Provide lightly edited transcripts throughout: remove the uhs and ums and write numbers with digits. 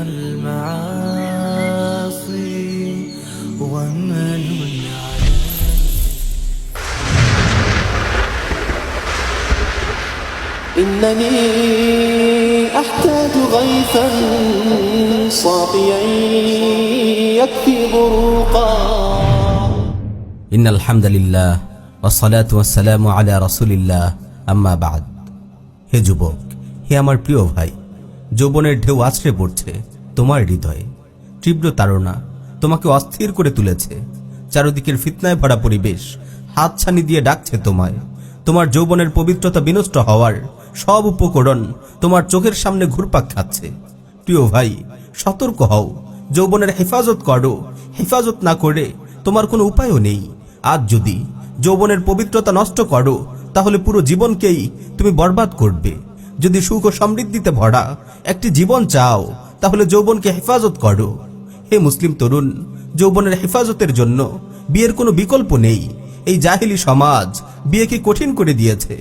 المعاصي ومن إنني أحتاج غيثا صافيا يكفي بروقا إن الحمد لله والصلاة والسلام على رسول الله أما بعد। হে যুবক, হে আমার প্রিয় ভাই, যৌবনের ঢেউ আছড়ে পড়ছে তোমার হৃদয়ে। তীব্র তাড়না তোমাকে অস্থির করে তুলেছে। চারদিকের ফিতনায় ভরা পরিবেশ হাতছানি দিয়ে ডাকছে তোমায়। তোমার যৌবনের পবিত্রতা বিনষ্ট হওয়ার সব উপকরণ তোমার চোখের সামনে ঘুরপাক খাচ্ছে। প্রিয় ভাই, সতর্ক হও, যৌবনের হেফাজত করো। হেফাজত না করে তোমার কোনো উপায়ও নেই। আজ যদি যৌবনের পবিত্রতা নষ্ট করো তাহলে পুরো জীবনকেই তুমি বরবাদ করবে। যদি সুখ ও সমৃদ্ধিতে ভরা একটি জীবন চাও তাহলে যৌবনকে হেফাজত করো। হে মুসলিম তরুণ, যৌবনের হেফাজতের জন্য বিয়ের কোনো বিকল্প নেই। এই জাহিলি সমাজ বিয়েকে কঠিন করে দিয়েছে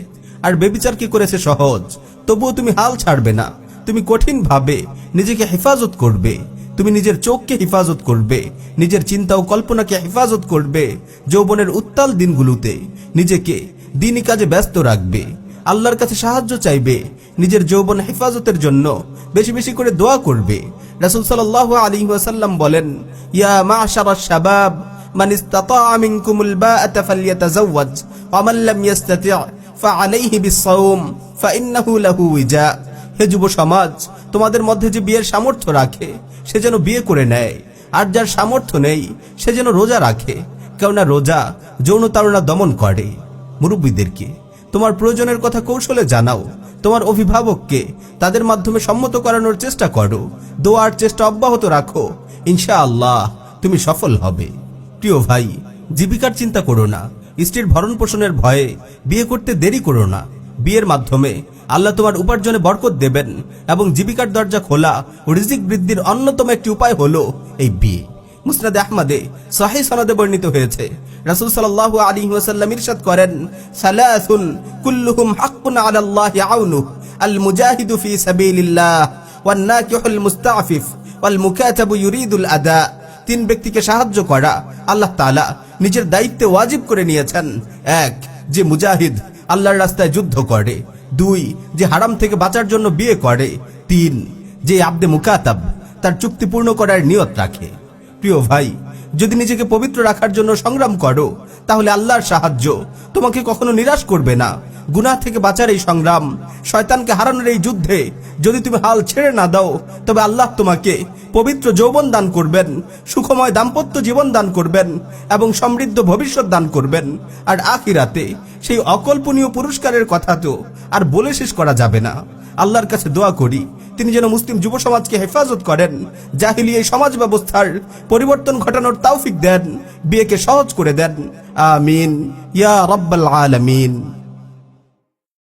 আর বেবিচারকে করেছে সহজ। তবুও তুমি হাল ছাড়বে না। তুমি কঠিন ভাবে নিজেকে হেফাজত করবে। তুমি নিজের চোখকে হেফাজত করবে, নিজের চিন্তা ও কল্পনাকে হেফাজত করবে। যৌবনের উত্তাল দিনগুলোতে নিজেকে দিনী কাজে ব্যস্ত রাখবে, আল্লাহর কাছে সাহায্য চাইবে। নিজের যৌবন হেফাজতের জন্য বেশি বেশি করে দোয়া করবে। রাসূল সাল্লাল্লাহু আলাইহি ওয়াসাল্লাম বলেন, ইয়া মা'শারাশ শাবাব মান ইসতাতা'a মিনকুমুল বা'আতা ফালইয়াতাযাওয়াজ ওয়া মান লাম ইসতাতি' ফা'আলাইহি বিস-সাওম ফাইন্নাহু লাহু উইজা। হে যুব সমাজ, তোমাদের মধ্যে যে বিয়ের সামর্থ্য রাখে সে যেন বিয়ে করে নেয়, আর যার সামর্থ্য নেই সে যেন রোজা রাখে, কেননা রোজা যৌন তাড়না দমন করে। মুরব্বীদেরকে তোমার প্রয়োজনের কথা কৌশলে জানাও। তোমার অভিভাবককে তাদের মাধ্যমে সম্মত করানোর চেষ্টা করো। দোয়ার চেষ্টা অব্যাহত রাখো, ইনশাআল্লাহ তুমি সফল হবে। প্রিয় ভাই, জীবিকার চিন্তা করো না। স্ত্রীর ভরণ পোষণের ভয়ে বিয়ে করতে দেরি করো না। বিয়ের মাধ্যমে আল্লাহ তোমার উপার্জনে বরকত দেবেন এবং জীবিকার দরজা খোলা ও রিজিক বৃদ্ধির অন্যতম একটি উপায় হলো এই বিয়ে। মুসনাদে আহমদে সহিহ সনদে বর্ণিত হয়েছে, রাসূল সাল্লাল্লাহু আলাইহি ওয়াসাল্লাম ইরশাদ করেন, সালাসুন কুল্লুহুম হাক্কুন আলাল্লাহি আউনুহু আল মুজাহিদু ফি সাবিলিল্লাহ ওয়ান নাকিহুল মুস্তাফিফ ওয়াল মুকাতাবু ইউরিদুল আদা। তিন ব্যক্তিকে সাহায্য করা আল্লাহ তাআলা নিজের দায়িত্বে ওয়াজিব করে নিয়েছেন। এক, যে মুজাহিদ আল্লাহর রাস্তায় যুদ্ধ করে। দুই, যে হারাম থেকে বাঁচার জন্য বিয়ে করে। তিন, যে আবদে মুকাতাব তার চুক্তি পূর্ণ করার নিয়ত রাখে। প্রিয় ভাই, যদি নিজেকে পবিত্র রাখার জন্য সংগ্রাম করো তাহলে আল্লাহর সাহায্য তোমাকে কখনো নিরাশ করবে না। গুনাহ থেকে বাঁচার এই সংগ্রাম, শয়তানকে হারানোর এই যুদ্ধে যদি তুমি হাল ছেড়ে না দাও তবে আল্লাহ তোমাকে পবিত্র যৌবন দান করবেন, সুখময় দাম্পত্য জীবন দান করবেন এবং সমৃদ্ধ ভবিষ্যৎ দান করবেন। আর আখিরাতে সেই অকল্পনীয় পুরস্কারের কথা তো আর বলে শেষ করা যাবে না। আল্লাহর কাছে দোয়া করি তিনি যেন মুসলিম যুব সমাজকে হেফাজত করেন, জাহিলি এই সমাজ ব্যবস্থার পরিবর্তন ঘটানোর তৌফিক দেন, বিয়েকে সহজ করে দেন। আমিন ইয়া রাব্বাল আলামিন।